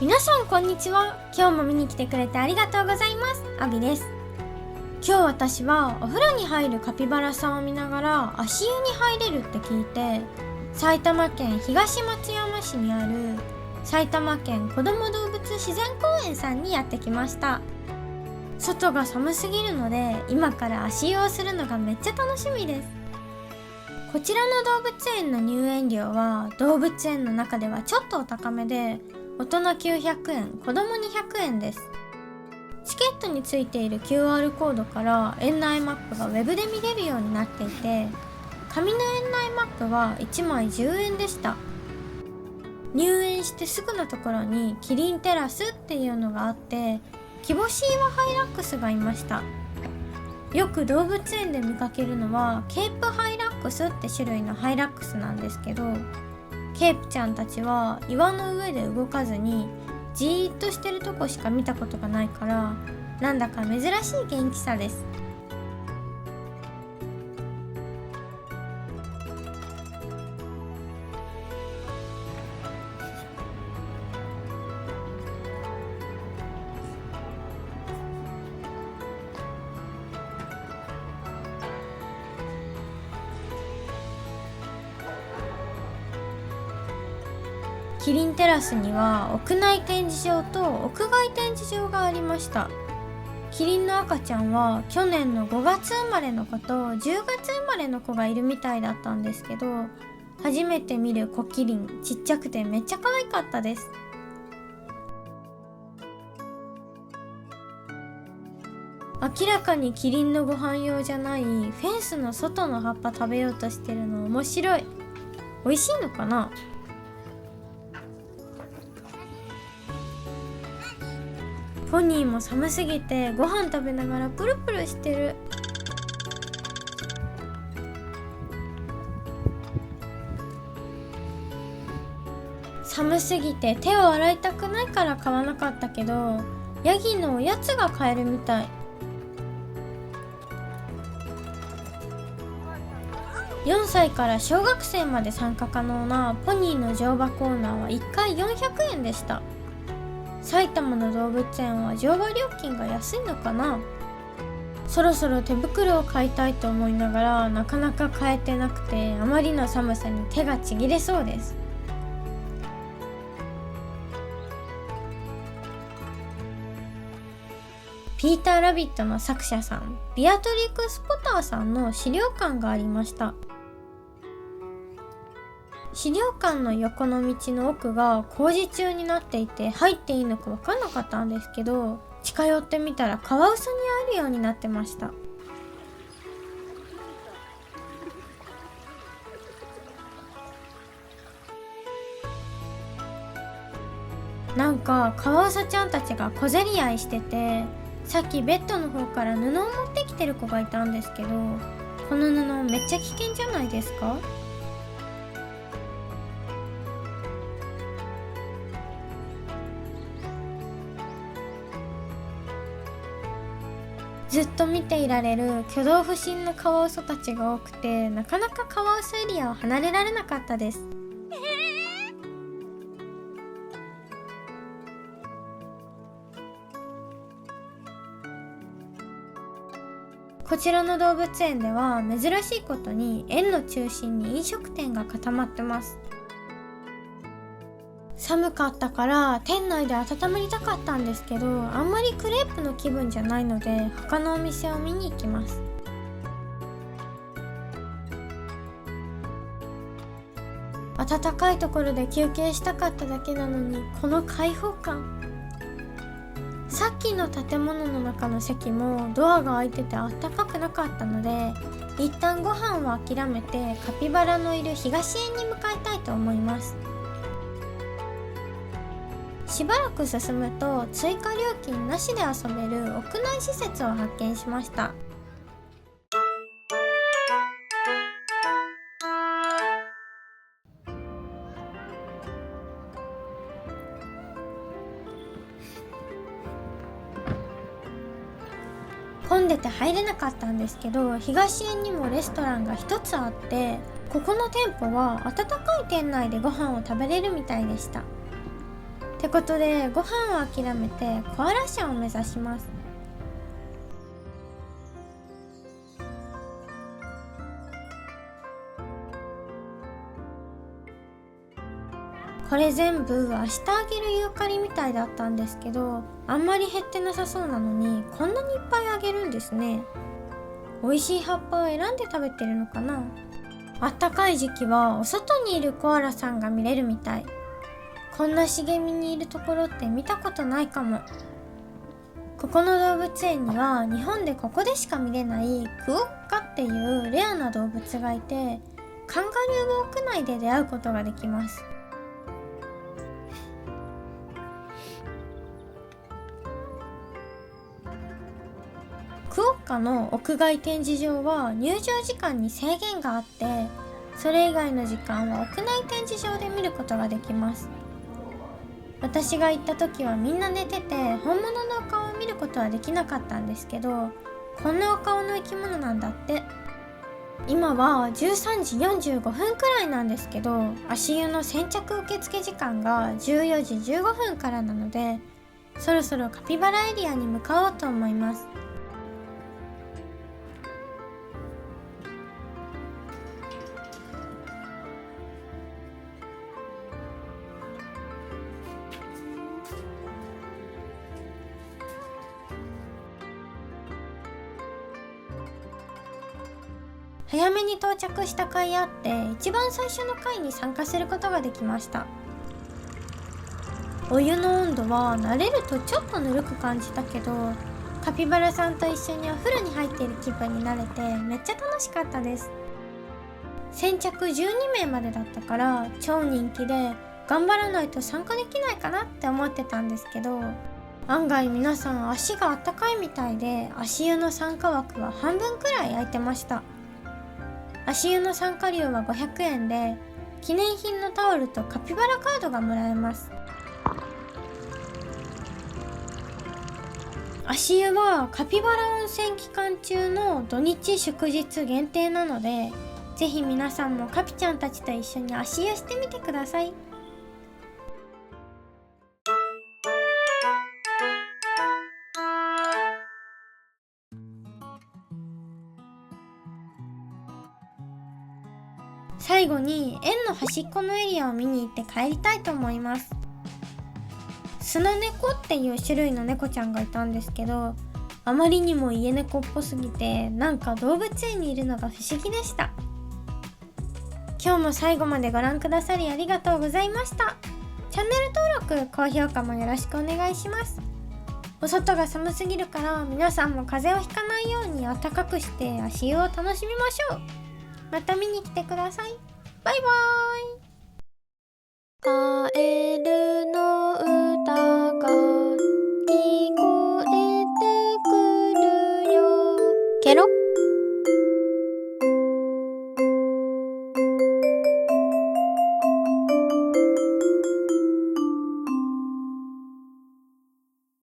皆さんこんにちは。今日も見に来てくれてありがとうございます。アビです。今日私はお風呂に入るカピバラさんを見ながら足湯に入れるって聞いて、埼玉県東松山市にある埼玉県こども動物自然公園さんにやってきました。外が寒すぎるので今から足湯をするのがめっちゃ楽しみです。こちらの動物園の入園料は動物園の中ではちょっとお高めで、大人900円、子供200円です。チケットについている QR コードから園内マップがウェブで見れるようになっていて、紙の園内マップは1枚10円でした。入園してすぐのところにキリンテラスっていうのがあって、キボシーワハイラックスがいました。よく動物園で見かけるのはケープハイラックスって種類のハイラックスなんですけど、ケープちゃんたちは岩の上で動かずにじーっとしてるとこしか見たことがないから、なんだか珍しい元気さです。キリンテラスには屋内展示場と屋外展示場がありました。キリンの赤ちゃんは去年の5月生まれの子と10月生まれの子がいるみたいだったんですけど、初めて見る子キリン、ちっちゃくてめっちゃ可愛かったです。明らかにキリンのご飯用じゃないフェンスの外の葉っぱ食べようとしてるの面白い。美味しいのかな？ポニーも寒すぎてご飯食べながらプルプルしてる。寒すぎて手を洗いたくないから買わなかったけど、ヤギのおやつが買えるみたい。4歳から小学生まで参加可能なポニーの乗馬コーナーは1回400円でした。埼玉の動物園は乗馬料金が安いのかな？そろそろ手袋を買いたいと思いながらなかなか買えてなくて、あまりの寒さに手がちぎれそうです。ピーターラビットの作者さん、ビアトリックス・ポターさんの資料館がありました。資料館の横の道の奥が工事中になっていて入っていいのか分かんなかったんですけど、近寄ってみたらカワウソに会えるようになってました。なんかカワウソちゃんたちが小競り合いしてて、さっきベッドの方から布を持ってきてる子がいたんですけど、この布めっちゃ危険じゃないですか？ずっと見ていられる挙動不審なカワウソたちが多くて、なかなかカワウソエリアを離れられなかったです。こちらの動物園では珍しいことに園の中心に飲食店が固まってます。寒かったから店内で温まりたかったんですけど、あんまりクレープの気分じゃないので他のお店を見に行きます。暖かいところで休憩したかっただけなのに、この開放感。さっきの建物の中の席もドアが開いてて暖かくなかったので、一旦ご飯を諦めてカピバラのいる東園に向かいたいと思います。しばらく進むと追加料金なしで遊べる屋内施設を発見しました。混んでて入れなかったんですけど、東園にもレストランが一つあって、ここの店舗は温かい店内でご飯を食べれるみたいでした。ってことでご飯を諦めてコアラ舎を目指します。これ全部明日あげるユーカリみたいだったんですけど、あんまり減ってなさそうなのにこんなにいっぱいあげるんですね。美味しい葉っぱを選んで食べてるのかな。あったかい時期はお外にいるコアラさんが見れるみたい。こんな茂みにいるところって見たことないかも。ここの動物園には日本でここでしか見れないクオッカっていうレアな動物がいて、カンガルーウォーク内で出会うことができます。クオッカの屋外展示場は入場時間に制限があって、それ以外の時間は屋内展示場で見ることができます。私が行った時はみんな寝てて本物のお顔を見ることはできなかったんですけど、こんなお顔の生き物なんだって。今は13時45分くらいなんですけど、足湯の先着受付時間が14時15分からなので、そろそろカピバラエリアに向かおうと思います。早めに到着した甲斐あって一番最初の回に参加することができました。お湯の温度は慣れるとちょっとぬるく感じたけど、カピバラさんと一緒にお風呂に入っている気分になれてめっちゃ楽しかったです。先着12名までだったから超人気で、頑張らないと参加できないかなって思ってたんですけど、案外皆さん足があったかいみたいで、足湯の参加枠は半分くらい空いてました。足湯の参加料は500円で、記念品のタオルとカピバラカードがもらえます。足湯はカピバラ温泉期間中の土日祝日限定なので、ぜひ皆さんもカピちゃんたちと一緒に足湯してみてください。最後に園の端っこのエリアを見に行って帰りたいと思います。スナネコっていう種類の猫ちゃんがいたんですけど、あまりにも家猫っぽすぎてなんか動物園にいるのが不思議でした。今日も最後までご覧くださりありがとうございました。チャンネル登録、高評価もよろしくお願いします。お外が寒すぎるから皆さんも風邪をひかないように暖かくして足湯を楽しみましょう。また見に来てください。バイバーイ。カエル